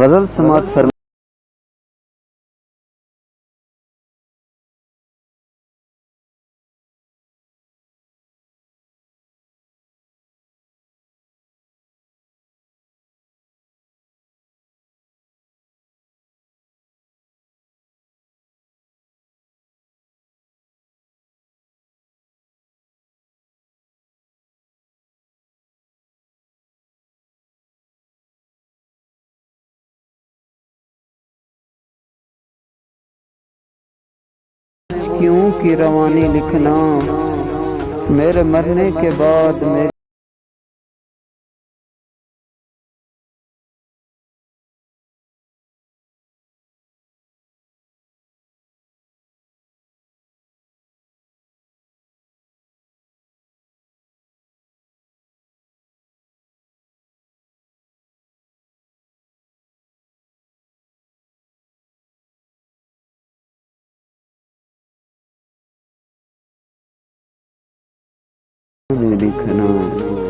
गजल समात फरमा। क्यों की रवानी लिखना मेरे मरने के बाद मेरी लिखना।